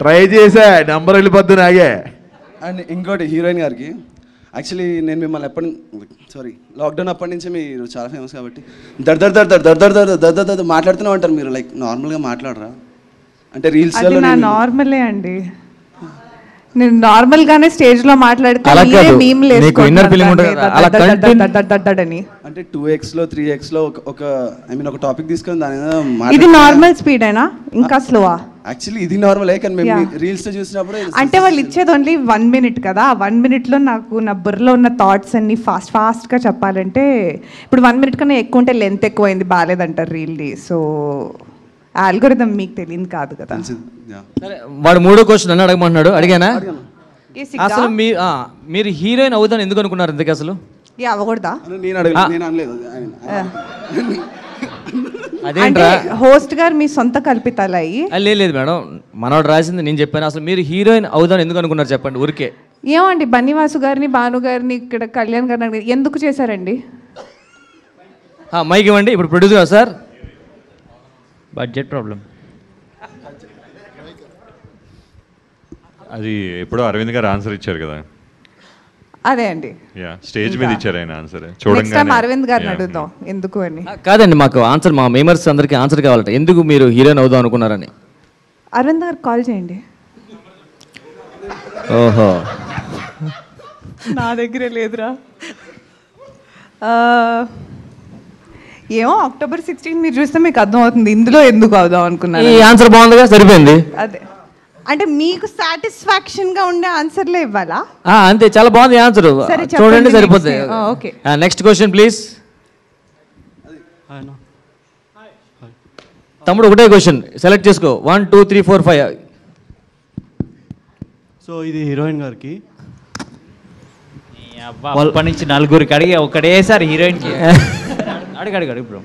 Try చేసా, number వెళ్ళిపోద్దు నాగే. అండ్ ఇంకోటి హీరోయిన్ గారికి, యాక్చువల్లీ నేను మిమ్మల్ని లాక్డౌన్ అప్పటి నుంచి మీరు చాలా ఫేమస్ కాబట్టి దర్ దర్ దర్ దర్ దర్ దర్ దర్ దర్ దర్ దర్ మాట్లాడుతూనే ఉంటారు మీరు, లైక్ నార్మల్గా మాట్లాడరా అంటే రీల్స్ నార్మలే అండి, నేను నార్మల్ గానే స్టేజ్ లో మాట్లాడితే అంటే 2x లో 3x లో ఒక ఐ మీన్ ఒక టాపిక్ తీసుకొని దాని ఇది నార్మల్ స్పీడ్ అయినా ఇంకా స్లోవా? యాక్చువల్లీ ఇది నార్మల్ కానీ మేము రీల్స్ లో చూసినప్పుడు అంటే వాళ్ళు ఇచ్చేది ఓన్లీ 1 minute కదా, 1 minute లో నాకు నా బుర్రలో ఉన్న థాట్స్ అన్ని ఫాస్ట్ గా చెప్పాలంటే ఇప్పుడు 1 minute కన్నా ఎక్కువ ఉంటే లెంత్ ఎక్కువైంది బాగాలేదంటారు రీల్ది. సో ఆల్గోరిథం మీకు తెలియదు కాదు కదా. వాడు మూడో క్వశ్చన్ అని అడగమంటున్నాడు, అడిగానా? అసలు మీరు హీరోయిన్ అవుతాను ఎందుకు అనుకున్నారు ఇంతకీ అసలు? అవ్వకూడదా? అదేంట్రా హోస్ట్ గారు మీ సొంత కల్పితాలయ్యి? లేదు మేడం, మనోడు రాసింది నేను చెప్పాను. అసలు మీరు హీరోయిన్ అవుతాను ఎందుకు అనుకున్నారు చెప్పండి ఊరికే. ఏమండి బన్నీవాసు గారిని భాను గారిని ఇక్కడ కళ్యాణ్ గారిని ఎందుకు చేశారండి? మైక్ ఇవ్వండి. ఇప్పుడు ప్రొడ్యూసర్ సార్, బడ్జెట్ ప్రాబ్లం. అది ఎప్పుడో అరవింద్ గారు ఆన్సర్ ఇచ్చారు కదా. అదే అండి, స్టేజ్ మీద ఇచ్చారు ఆయన ఆన్సర్. నెక్స్ట్ టైం అరవింద్ గారిని అడుగుదాం ఎందుకు అని. కాదండి, మాకు ఆన్సర్, మా మెంబర్స్ అందరికి ఆన్సర్ కావాలంటే ఎందుకు మీరు హీరోయిన్ అవుదాం అనుకున్నారని. అరవింద్ గారికి కాల్ చేయండి. ఓహో, నా దగ్గరే లేదురా. ఏమో October 16 మీరు చూస్తే మీకు అర్థం అవుతుంది ఇందులో ఎందుకు అవుదాం అనుకున్నారు. ఈ ఆన్సర్ బాగుందిగా, సరిపోయింది. అదే అంటే మీకు సాటిస్ఫాక్షన్ గా ఉండే ఆన్సర్లే ఇవ్వాలా? అంతే, చాలా బాగుంది ఆన్సర్, చూడండి సరిపోతుంది. Okay, next question please. తమ్ముడు ఒకటే క్వశ్చన్ సెలెక్ట్ చేసుకో, 1 2 3 4 5. సో ఇది హీరోయిన్ గారికి. అప్పటి నుంచి నలుగురికి అడిగి ఒకటేసారి హీరోయిన్కి అడిగాడు బ్రో.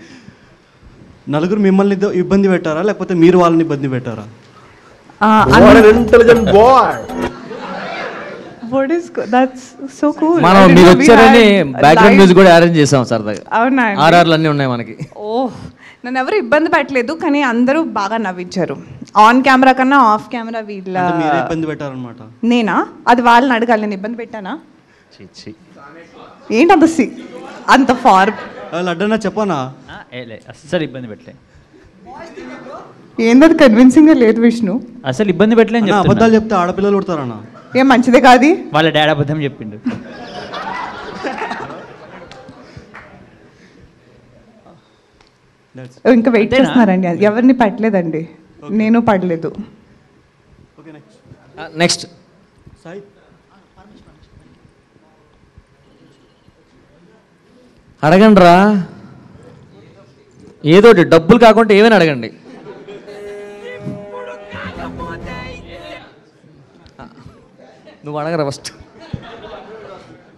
నలుగురు మిమ్మల్ని ఇబ్బంది పెట్టారా లేకపోతే మీరు వాళ్ళని ఇబ్బంది పెట్టారా? మనం మీరు వచ్చారని బ్యాక్గ్రౌండ్ మ్యూజిక్ కూడా అరేంజ్ చేసాం సరదాగా. అవునా? ఆర్ఆర్లు అన్నీ ఉన్నాయి మనకి. నన్ను ఎవరు ఇబ్బంది పెట్టలేదు కానీ అందరూ బాగా నవ్వించారు. ఆన్ కెమెరా కన్నా ఆఫ్ కెమెరా వీళ్ళ ఇబ్బంది పెట్టారనమాట. నేనా? అది వాళ్ళని అడగాలి, నేను ఇబ్బంది పెట్టానా? ఏంటి అంత ఫార్ లడ్డన్నా చెప్పనా? అస్సలు ఇబ్బంది పెట్టలే. ఏంటది కన్విన్సింగ్ గా లేదు విష్ణు. అసలు ఇబ్బంది పెట్టలేదు. అబద్ధాలు చెప్తే ఆడపిల్లలు పుడతారన్నా? ఏం మంచిదే కాదు. వాళ్ళ డాడీ అబద్ధం చెప్పిండు. ఇంకా వెయిట్ చేస్తున్నారండి, ఎవరిని పట్టలేదండి, నేను పడలేదు. నెక్స్ట్ అడగండి రా, ఏదోటి డబ్బులు కాకుండా ఏమైనా అడగండి. నువ్వు అడగరా ఫస్ట్.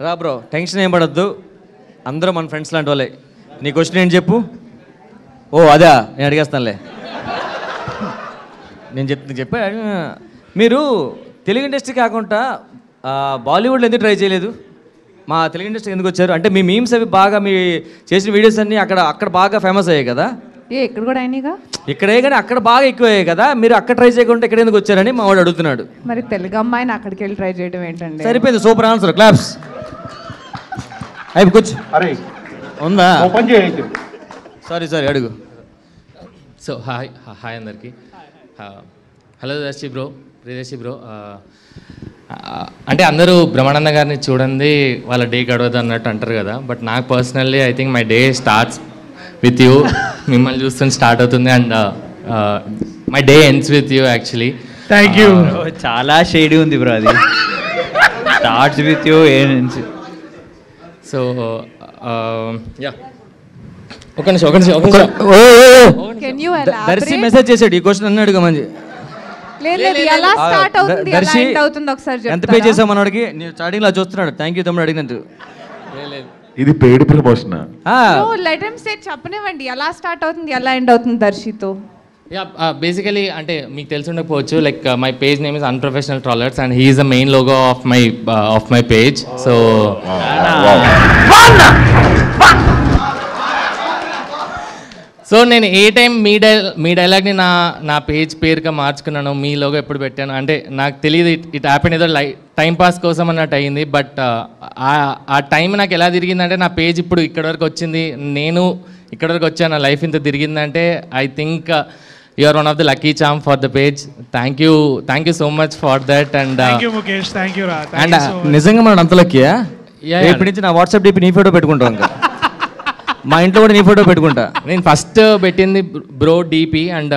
రా బ్రో, టెన్షన్ ఏం పడద్దు, అందరూ మన ఫ్రెండ్స్ లాంటి వాళ్ళే. నీ క్వశ్చన్ ఏంటి చెప్పు. ఓ అదా, నేను అడిగేస్తానులే. నేను చెప్పా. మీరు తెలుగు ఇండస్ట్రీ కాకుండా బాలీవుడ్లో ఎందుకు ట్రై చేయలేదు? మా తెలుగు ఇండస్ట్రీ ఎందుకు వచ్చారు? అంటే మీ మీమ్స్ అవి బాగా, మీ చేసిన వీడియోస్ అన్నీ అక్కడ బాగా ఫేమస్ అయ్యాయి కదా. ఇక్కడ కూడా అయినాయిగా. ఇక్కడే కానీ అక్కడ బాగా ఎక్కువ అయ్యాయి కదా, మీరు అక్కడ ట్రై చేయకుండా ఇక్కడ ఎందుకు వచ్చారని మా వాడు అడుగుతున్నాడు. మరి తెలుగు అమ్మాయిని అక్కడికి వెళ్ళి ట్రై చేయడం ఏంటండి? సరిపోయింది, సూపర్ ఆన్సర్, క్లాప్స్. అయిపోవచ్చు. ఉందా? సారీ అడుగు. సో హాయ్ అందరికి. Hello Darshi bro, Priyadarshi bro. అంటే అందరూ బ్రహ్మానంద గారిని చూడండి వాళ్ళ డే గడవదు అన్నట్టు అంటారు కదా, బట్ నాకు personally I think my day starts with you. మిమ్మల్ని చూస్తుంటే స్టార్ట్ అవుతుంది and my day ends with you actually. Thank you. చాలా షేడీ ఉంది బ్రో అది. Starts with you ends. So yeah, ఒక నిమిషం. దర్శి మెసేజ్ చేసాడు ఈ క్వశ్చన్ అన్నీ అడుగు మంచి. ఎంత పే చేసావు మనోడికి? స్టార్టింగ్ లో చూస్తున్నాడు. థ్యాంక్ యూ తమ్ముడు అడిగినందుకు. ఇది పెయిడ్ ప్రమోషన్. చెప్పనివ్వండి, ఎలా స్టార్ట్ అవుతుంది ఎలా ఎండ్ అవుతుంది దర్శితో? యా, బేసికలీ అంటే మీకు తెలిసి ఉండకపోవచ్చు, like my page name is unprofessional trawlers and he is the main logo of my page. So so నేను ఏ టైం మీ డైలాగ్ని నా పేజ్ పేరుగా మార్చుకున్నాను, మీ లోగో ఎప్పుడు పెట్టాను అంటే నాకు తెలియదు. ఇట్ హ్యాపెన్ ఏదో టైం పాస్ కోసం అన్నట్టు అయింది. బట్ ఆ టైం నాకు ఎలా తిరిగిందంటే నా పేజ్ ఇప్పుడు ఇక్కడ వరకు వచ్చింది, నేను ఇక్కడ వరకు వచ్చాను, నా లైఫ్ ఇంత తిరిగిందంటే I think you are one of the lucky charm for the page. Thank you so much for that. And Mukesh, thank you రా. అండ్ నిజంగా మనం అంత లక్కీయా? రేపటి నుంచి నా వాట్సాప్ డిపి నీ ఫోటో పెట్టుకుంటాం, ఇంకా మా ఇంట్లో కూడా నీ ఫోటో పెట్టుకుంటా. నేను ఫస్ట్ పెట్టింది బ్రో డిపి అండ్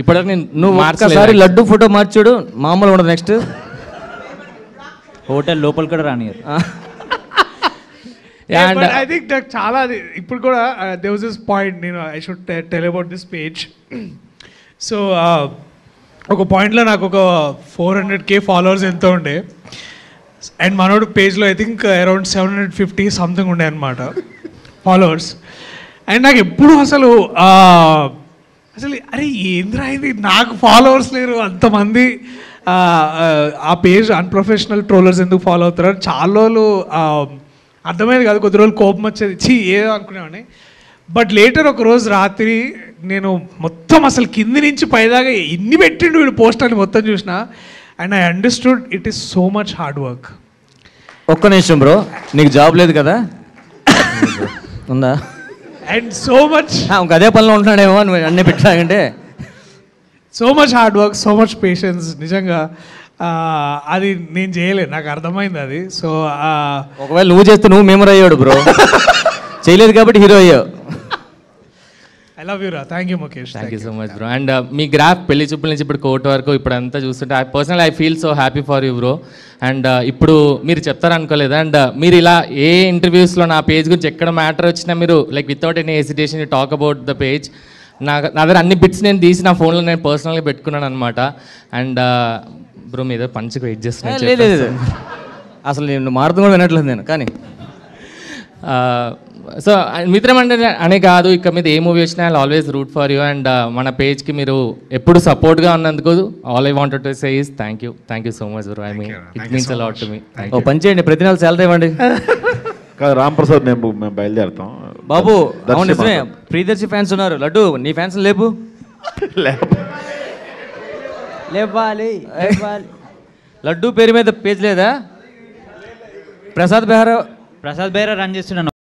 ఇప్పటివరకు నువ్వు ఒక్కసారి లడ్డు ఫోటో మార్చాడు మామూలు ఉండదు. నెక్స్ట్ హోటల్ లోపల కూడా రానియరు. ఐ థింక్ నాకు చాలా ఇప్పుడు కూడా there was this point, నేను I should tell about this page. So ఒక పాయింట్లో నాకు ఒక 400K ఫాలోవర్స్ ఎంతో ఉండే, అండ్ మనోడు పేజ్లో ఐ థింక్ అరౌండ్ 750 సంథింగ్ ఉండే అనమాట ఫాలోవర్స్. అండ్ నాకు ఎప్పుడు అసలు అరే ఏంద్రా ఇది, నాకు ఫాలోవర్స్ లేరు, అంతమంది ఆ పేజ్ అన్ప్రొఫెషనల్ ట్రోలర్స్ ఎందుకు ఫాలో అవుతారు చాలా రోజులు అర్థమైంది కాదు. కొద్ది రోజులు కోపం వచ్చేది, ఏదో అనుకునేవాడిని. బట్ లేటర్ ఒక రోజు రాత్రి నేను మొత్తం అసలు కింది నుంచి పైదాకా ఎన్ని పెట్టిండు వీడు పోస్ట్ అని మొత్తం చూసిన, and I understood it is so much hard work. ఒక్క నిమిషం బ్రో, నీకు జాబ్ లేదు కదా? ఉందా? అండ్ సో మచ్ ఇంక అదే పనిలో ఉంటున్నాడేమో అని అన్నీ పెట్టాకంటే so much hard work, so much patience. నిజంగా అది నేను చేయలేదు, నాకు అర్థమైంది అది. సో ఒకవేళ నువ్వు చేస్తే నువ్వు మెమరీ అయ్యాడు బ్రో, చేయలేదు కాబట్టి హీరో అయ్యావు. ఐ లవ్ యూ రా. Thank you Mukesh. Thank you so much bro. And me graph పెళ్లి చూపుల నుంచి ఇప్పుడు కోర్టు వరకు ఇప్పుడు అంతా చూస్తుంటే I feel so happy for you bro. And ఇప్పుడు మీరు చెప్తారనుకోలేదు. అండ్ మీరు ఇలా ఏ ఇంటర్వ్యూస్లో నా పేజ్ గురించి ఎక్కడ మ్యాటర్ వచ్చినా మీరు like without any hesitation you talk about the page. నా దగ్గర అన్ని బిట్స్ నేను తీసి నా ఫోన్లో నేను పర్సనల్గా పెట్టుకున్నాను అనమాట. అండ్ బ్రో మీద పంచుకు వెయిట్ చేస్తున్నాను. లేదు అసలు నేను మారుతూ కూడా వినట్లేదు నేను. కానీ సో మిత్రం అంటే అనే కాదు, ఇక మీద ఏ మూవీ వచ్చినా I always root for you. And మన పేజ్కి మీరు ఎప్పుడు సపోర్ట్గా ఉన్నందుకు all I wanted to say is thank you so much bro. I mean it means a lot to me. ఓ పని చేయండి, ప్రతి నెల శాలరీ ఇవ్వండి. కాదు రామ్ ప్రసాద్, మేము బయలుదేరుతాం బాబు. అవును నిజమే, ప్రియదర్శి ఫ్యాన్స్ ఉన్నారు. లడ్డు నీ ఫ్యాన్స్ లేపు లేపాలి. లడ్డు పేరు మీద పేజ్ లేదా? ప్రసాద్ బెహ్రా రన్ చేస్తున్నాను.